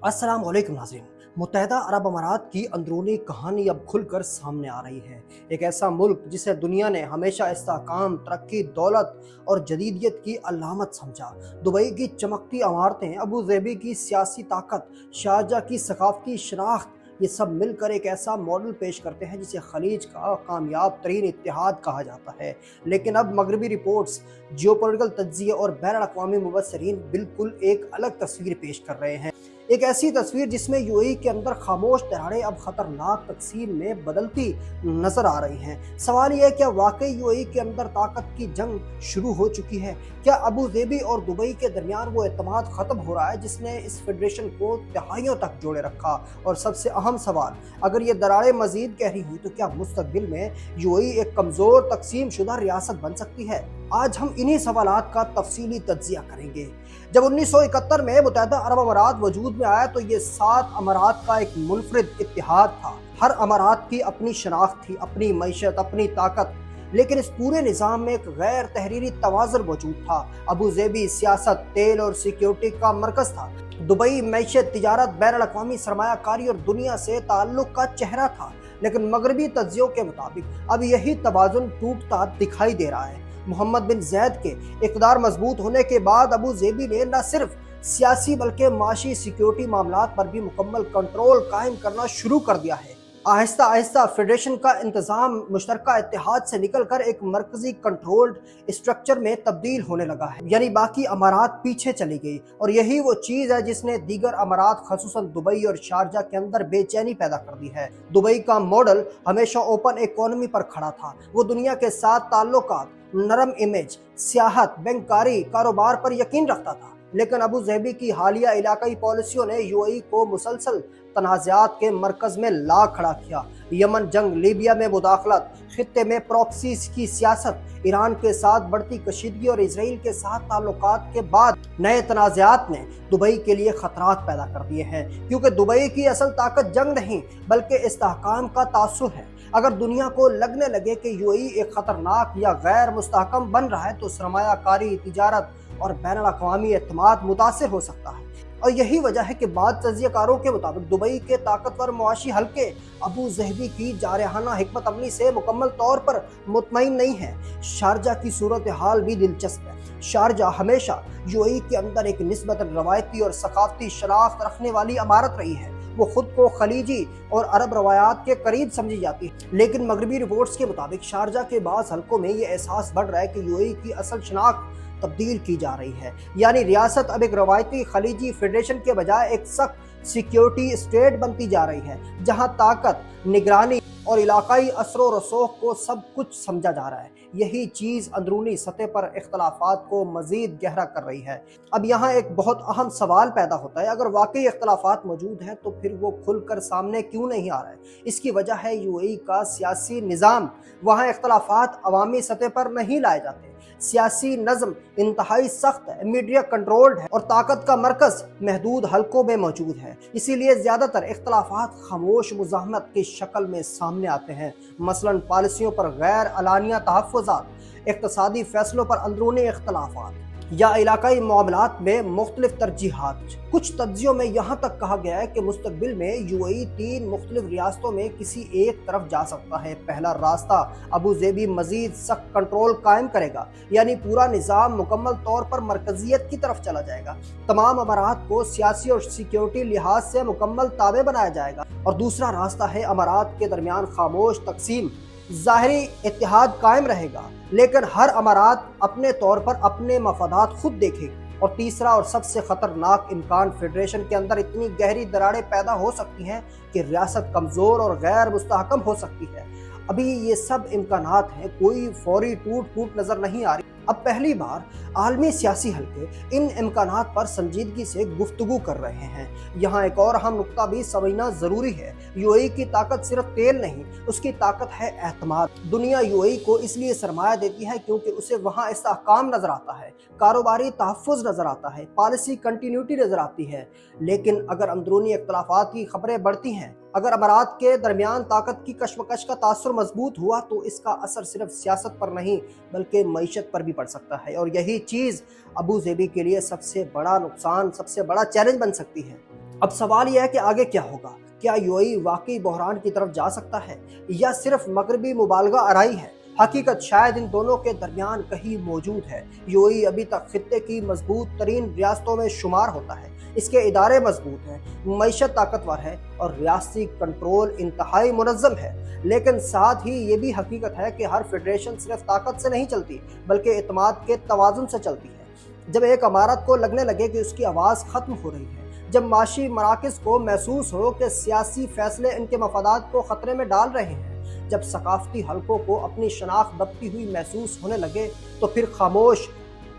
अस्सलाम वालेकुम नाज़रीन। मुत्तहदा अरब अमारात की अंदरूनी कहानी अब खुलकर सामने आ रही है। एक ऐसा मुल्क जिसे दुनिया ने हमेशा इस्तेहकाम, तरक्की, दौलत और जदीदियत की अलामत समझा। दुबई की चमकती इमारतें, अबू धाबी की सियासी ताकत, शारजा की सकाफती शनाख्त, ये सब मिलकर एक ऐसा मॉडल पेश करते हैं जिसे खलीज का कामयाब तरीन इत्तेहाद कहा जाता है। लेकिन अब मगरबी रिपोर्ट्स, जियोपॉलिटिकल तज्जिए और बैनुल अक़वामी मुबस्सिरीन बिल्कुल एक अलग तस्वीर पेश कर रहे हैं। एक ऐसी तस्वीर जिसमें यूएई के अंदर खामोश दरारें अब खतरनाक तकसीम में बदलती नजर आ रही हैं। सवाल यह है, क्या वाकई यूएई के अंदर ताकत की जंग शुरू हो चुकी है? क्या अबू धाबी और दुबई के दरमियान वो एतमाद खत्म हो रहा है जिसने इस फेडरेशन को दहाइयों तक जोड़े रखा? और सबसे अहम सवाल, अगर ये दरारें मजीद गहरी हुई तो क्या मुस्तकबिल में यूएई एक कमजोर तकसीम शुदा रियासत बन सकती है? आज हम इन्हीं सवालात का तफसीली तज्जिया करेंगे। जब 1971 में मुत्तहदा अरब अमारात वजूद में आया तो ये 7 अमारात का एक मुनफरिद इत्तेहाद था। हर अमारात की अपनी शनाख्त थी, अपनी मईशत, अपनी ताकत, लेकिन इस पूरे निज़ाम में एक गैर तहरीरी तवाज़ुन मौजूद था। अबू धाबी सियासत, तेल और सिक्योरिटी का मरकज था। दुबई मैशत, तिजारत, बैनुल अक़वामी सरमायाकारी और दुनिया से ताल्लुक का चेहरा था। लेकिन मगरबी तज्जियों के मुताबिक अब यही तवाज़ुन टूटता दिखाई दे रहा है। मोहम्मद बिन ज़ैद के इक़्तिदार मजबूत होने के बाद अबू धाबी ने न सिर्फ सियासी बल्कि माशी सिक्योरिटी मामलात पर भी मुकम्मल कंट्रोल कायम करना शुरू कर दिया है। आहिस्ता आहिस्ता फेडरेशन का इंतज़ाम मुश्तरका इत्तेहाद से निकलकर एक मरकजी कंट्रोल्ड स्ट्रक्चर में तब्दील होने लगा है, यानी बाकी अमारात पीछे चली गई। और यही वो चीज़ है जिसने दीगर अमारात खसूसन दुबई और शारजा के अंदर बेचैनी पैदा कर दी है। दुबई का मॉडल हमेशा ओपन इकोनॉमी पर खड़ा था। वो दुनिया के साथ ताल्लुकात, नरम इमेज, सियाहत, बैंककारी, कारोबार पर यकीन रखता था। लेकिन अबू धाबी की हालिया इलाकाई पॉलिसियों ने यूएई को मुसलसल तनाज़ात के मरकज में ला खड़ा किया। यमन जंग, लीबिया में मुदाखलत, खित्ते में प्रॉक्सीज की सियासत, ईरान के साथ बढ़ती कशीदगी और इसराइल के साथ ताल्लुकात के बाद नए तनाज़ात ने दुबई के लिए खतरात पैदा कर दिए हैं। क्योंकि दुबई की असल ताकत जंग नहीं बल्कि इस्तेहकाम का तासुर है। अगर दुनिया को लगने लगे कि यूएई एक खतरनाक या गैर मुस्तहकम बन रहा है तो सरमायाकारी, तिजारत और बैनुल अक़वामी एतमाद मुतासिर हो सकता है। और यही वजह है कि बाद तज्जियाकारों के मुताबिक दुबई के ताकतवर मुआशी हल्के अबू धाबी की जारहाना हिकमत अमली से मुकम्मल तौर पर मुतमईन नहीं है। शारजा की सूरत हाल भी दिलचस्प है। शारजा हमेशा यूएई के अंदर एक निस्बतन रवायती और सकाफती शनाख्त रखने वाली इमारत रही है। वो खुद को खलीजी और अरब रवायात के करीब समझी जाती है। लेकिन मगरबी रिपोर्ट्स के मुताबिक शारजा के बाज़ हल्कों में ये एहसास बढ़ रहा है कि यूएई की असल शनाख्त तब्दील की जा रही है, यानी रियासत अब एक रवायती खलीजी फेडरेशन के बजाय एक सख्त सिक्योरिटी स्टेट बनती जा रही है, जहां ताकत, निगरानी और इलाकाई असरो रसूख को सब कुछ समझा जा रहा है। यही चीज़ अंदरूनी सतह पर इख्तलाफात को मजीद गहरा कर रही है। अब यहाँ एक बहुत अहम सवाल पैदा होता है, अगर वाकई इख्तलाफात मौजूद हैं तो फिर वो खुलकर सामने क्यों नहीं आ रहा है? इसकी वजह है यूएई का सियासी निज़ाम। वहाँ इख्तलाफात अवामी सतह पर नहीं लाए जाते। सियासी नज़म इंतहाई सख्त है, मीडिया कंट्रोल्ड है और ताकत का मरकज महदूद हल्कों में मौजूद है। इसीलिए ज़्यादातर इख्तलाफात खामोश मुज़ाहमत की शक्ल में सामने आते हैं। मसलन पॉलिसियों पर गैर अलानिया तहफ़्फ़ुज़ात, इक़्तिसादी फ़ैसलों पर अंदरूनी इख्तलाफात या इलाकाई मामलात में मुख्तलिफ तरजीहात। कुछ तज्जियों में यहाँ तक कहा गया है कि मुस्तकबिल में यूएई 3 मुख्तलिफ रियासतों में किसी एक तरफ जा सकता है। पहला रास्ता, अबू धाबी मजीद सख्त कंट्रोल कायम करेगा, यानी पूरा निज़ाम मुकम्मल तौर पर मरकजियत की तरफ चला जाएगा। तमाम अमारात को सियासी और सिक्योरिटी लिहाज से मुकम्मल ताबे बनाया जाएगा। और दूसरा रास्ता है अमारात के दरमियान खामोश तकसीम। ज़ाहिरी इत्तेहाद कायम रहेगा लेकिन हर अमारात अपने तौर पर अपने मफादात खुद देखेगी। और तीसरा और सबसे खतरनाक इम्कान, फेडरेशन के अंदर इतनी गहरी दरारें पैदा हो सकती हैं कि रियासत कमज़ोर और गैर मुस्तहकम हो सकती है। अभी ये सब इम्कानात हैं, कोई फौरी टूट फूट नज़र नहीं आ रही। अब पहली बार आलमी सियासी हल्के इन इम्कानात पर संजीदगी से गुफ्तगू कर रहे हैं। यहाँ एक और अहम नुक्ता भी समझना ज़रूरी है। यूएई की ताकत सिर्फ तेल नहीं, उसकी ताकत है एतमाद। दुनिया यूएई को इसलिए सरमाया देती है क्योंकि उसे वहाँ इस्तेहकाम नज़र आता है, कारोबारी तहफ़्फ़ुज़ नज़र आता है, पॉलिसी कंटिन्यूटी नज़र आती है। लेकिन अगर अंदरूनी इख्तलाफात की खबरें बढ़ती हैं, अगर अमारात के दरमियान ताकत की कशमकश का तासुर मजबूत हुआ तो इसका असर सिर्फ सियासत पर नहीं बल्कि मईशत पर भी पड़ सकता है। और यही चीज़ अबू धाबी के लिए सबसे बड़ा नुकसान, सबसे बड़ा चैलेंज बन सकती है। اب سوال یہ ہے کہ آگے کیا ہوگا؟ کیا UAE واقعی بحران کی طرف جا سکتا ہے یا صرف مغربی مبالغہ آرائی ہے؟ حقیقت شاید ان دونوں کے درمیان کہیں موجود ہے۔ UAE ابھی تک خطے کی مضبوط ترین ریاستوں میں شمار ہوتا ہے۔ اس کے ادارے مضبوط ہیں، معیشت طاقتور ہے اور ریاستی کنٹرول انتہائی منظم ہے۔ لیکن ساتھ ہی یہ بھی حقیقت ہے کہ ہر فیڈریشن صرف طاقت سے نہیں چلتی بلکہ اعتماد کے توازن سے چلتی ہے۔ جب ایک امارت کو لگنے لگے کہ اس کی آواز ختم ہو رہی ہے، جب معاشی مراکز کو محسوس ہو کہ سیاسی فیصلے ان کے مفادات کو خطرے میں ڈال رہے ہیں، جب ثقافتی حلقوں کو اپنی شناخت دبتی ہوئی محسوس ہونے لگے، تو پھر خاموش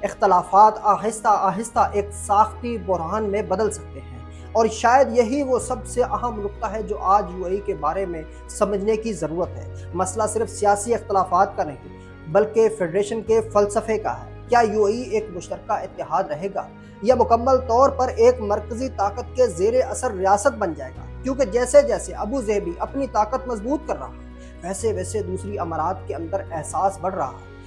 اختلافات آہستہ آہستہ ایک ساختی بحران میں بدل سکتے ہیں۔ اور شاید یہی وہ سب سے اہم نقطہ ہے جو آج UAE کے بارے میں سمجھنے کی ضرورت ہے۔ مسئلہ صرف سیاسی اختلافات کا نہیں بلکہ فیڈریشن کے فلسفے کا ہے۔ کیا UAE ایک مشترکہ اتحاد رہے گا یا مکمل طور پر ایک مرکزی طاقت کے زیر اثر ریاست بن جائے گا؟ کیونکہ جیسے جیسے ابو ظہبی اپنی طاقت مضبوط کر رہا ہے، ویسے ویسے دوسری امارات کے اندر احساس بڑھ رہا ہے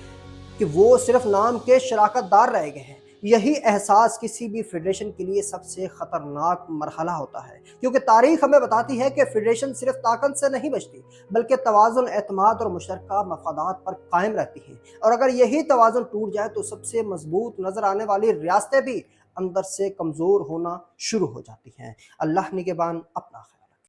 کہ وہ صرف نام کے شراکت دار رہ گئے ہیں۔ یہی احساس کسی بھی فیڈریشن کے لیے سب سے خطرناک مرحلہ ہوتا ہے، کیونکہ تاریخ ہمیں بتاتی ہے کہ فیڈریشن صرف طاقت سے نہیں بچتی بلکہ توازن، اعتماد اور مشترکہ مفادات پر قائم رہتی ہیں۔ اور اگر یہی توازن ٹوٹ جائے تو سب سے مضبوط نظر آنے والی ریاستیں بھی اندر سے کمزور ہونا شروع ہو جاتی ہیں۔ اللہ نگہبان، اپنا خیال۔